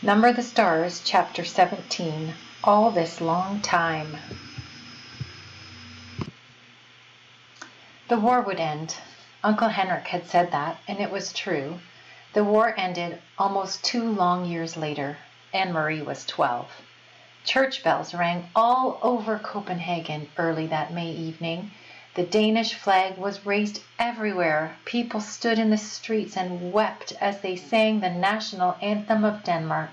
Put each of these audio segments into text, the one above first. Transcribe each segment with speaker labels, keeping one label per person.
Speaker 1: Number the Stars, Chapter 17. All this long time. The war would end. Uncle Henrik had said that, and it was true. The war ended almost 2 long years later. Anne-Marie was 12. Church bells rang all over Copenhagen early that May evening. The Danish flag was raised everywhere. People stood in the streets and wept as they sang the national anthem of Denmark.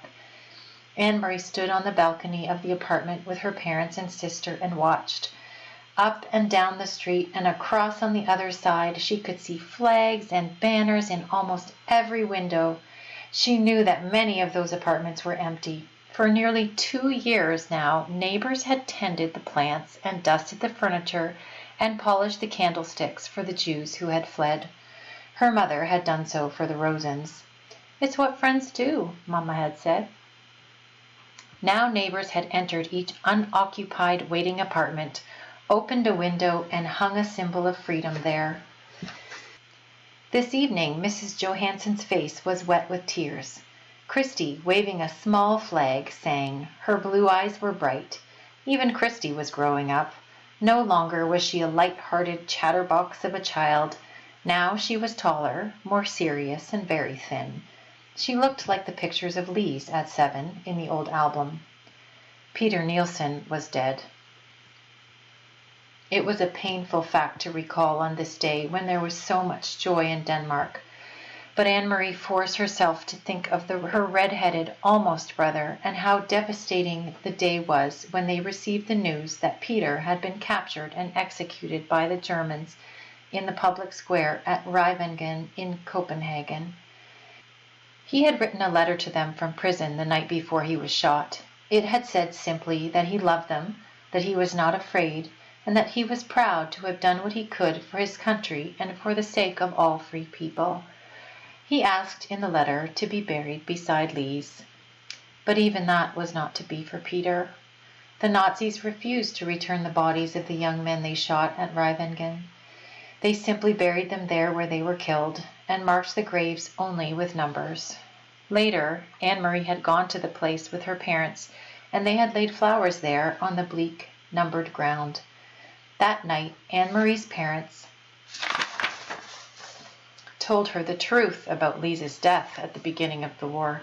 Speaker 1: Anne-Marie stood on the balcony of the apartment with her parents and sister and watched. Up and down the street and across on the other side, she could see flags and banners in almost every window. She knew that many of those apartments were empty. For nearly 2 years now, neighbors had tended the plants and dusted the furniture and polished the candlesticks for the Jews who had fled. Her mother had done so for the Rosens. "It's what friends do," Mama had said. Now neighbors had entered each unoccupied waiting apartment, opened a window, and hung a symbol of freedom there. This evening Mrs. Johansson's face was wet with tears. Christy, waving a small flag, sang. Her blue eyes were bright. Even Christy was growing up. No longer was she a light-hearted chatterbox of a child. Now she was taller, more serious, and very thin. She looked like the pictures of Lise at 7 in the old album. Peter Nielsen was dead. It was a painful fact to recall on this day when there was so much joy in Denmark. But Anne-Marie forced herself to think of her red-headed almost brother and how devastating the day was when they received the news that Peter had been captured and executed by the Germans in the public square at Rivingen in Copenhagen. He had written a letter to them from prison the night before he was shot. It had said simply that he loved them, that he was not afraid, and that he was proud to have done what he could for his country and for the sake of all free people. He asked in the letter to be buried beside Lise. But even that was not to be for Peter. The Nazis refused to return the bodies of the young men they shot at Rivingen. They simply buried them there where they were killed, and marked the graves only with numbers. Later, Anne-Marie had gone to the place with her parents, and they had laid flowers there on the bleak, numbered ground. That night, Anne-Marie's parents told her the truth about Lise's death at the beginning of the war.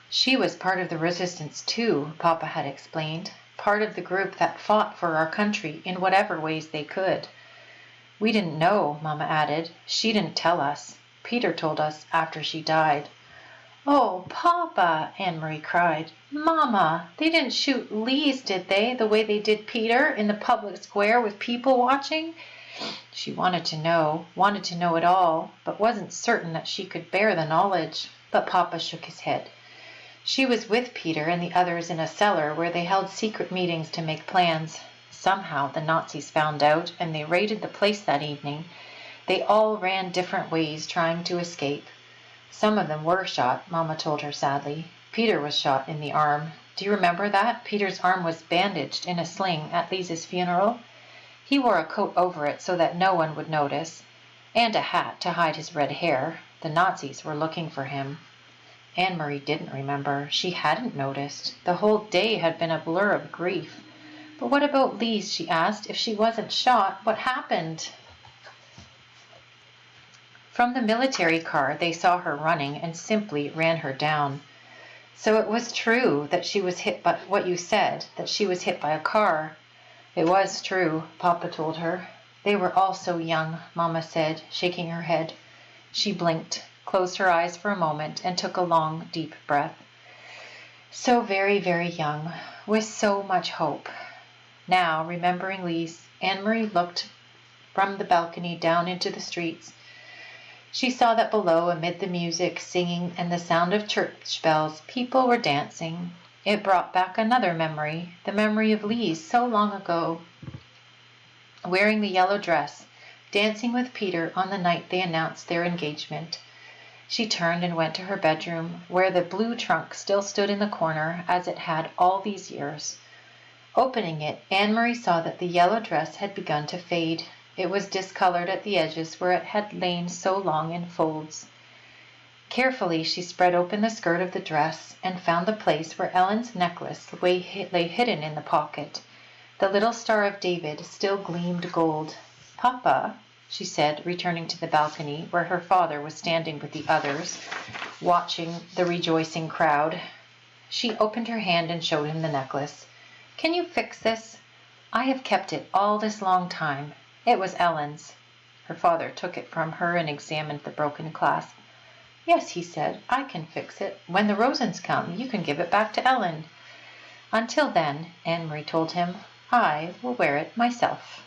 Speaker 1: She was part of the resistance too, Papa had explained, part of the group that fought for our country in whatever ways they could. We didn't know, Mama added. She didn't tell us. Peter told us after she died. "Oh, Papa," Anne-Marie cried. "Mama, they didn't shoot Lise, did they, the way they did Peter in the public square with people watching?" She wanted to know it all, but wasn't certain that she could bear the knowledge. But Papa shook his head. She was with Peter and the others in a cellar where they held secret meetings to make plans. Somehow the Nazis found out, and they raided the place that evening. They all ran different ways, trying to escape. Some of them were shot, Mama told her sadly. Peter was shot in the arm. Do you remember that? Peter's arm was bandaged in a sling at Lise's funeral. He wore a coat over it so that no one would notice, and a hat to hide his red hair. The Nazis were looking for him. Anne-Marie didn't remember. She hadn't noticed. The whole day had been a blur of grief. But what about Lise, she asked. If she wasn't shot, what happened? From the military car, they saw her running and simply ran her down. So it was true that she was hit by what you said, that she was hit by a car. It was true, Papa told her. They were all so young, Mama said, shaking her head. She blinked, closed her eyes for a moment, and took a long, deep breath. So very, very young, with so much hope. Now, remembering Lise, Anne-Marie looked from the balcony down into the streets. She saw that below, amid the music, singing, and the sound of church bells, people were dancing. It brought back another memory, the memory of Lise so long ago, wearing the yellow dress, dancing with Peter on the night they announced their engagement. She turned and went to her bedroom, where the blue trunk still stood in the corner, as it had all these years. Opening it, Anne-Marie saw that the yellow dress had begun to fade. It was discolored at the edges where it had lain so long in folds. Carefully she spread open the skirt of the dress and found the place where Ellen's necklace lay hidden in the pocket. The little Star of David still gleamed gold. "Papa," she said, returning to the balcony, where her father was standing with the others, watching the rejoicing crowd. She opened her hand and showed him the necklace. "Can you fix this? I have kept it all this long time. It was Ellen's." Her father took it from her and examined the broken clasp. "Yes," he said, "I can fix it. When the Rosens come, you can give it back to Ellen." "Until then," Anne Marie told him, "I will wear it myself."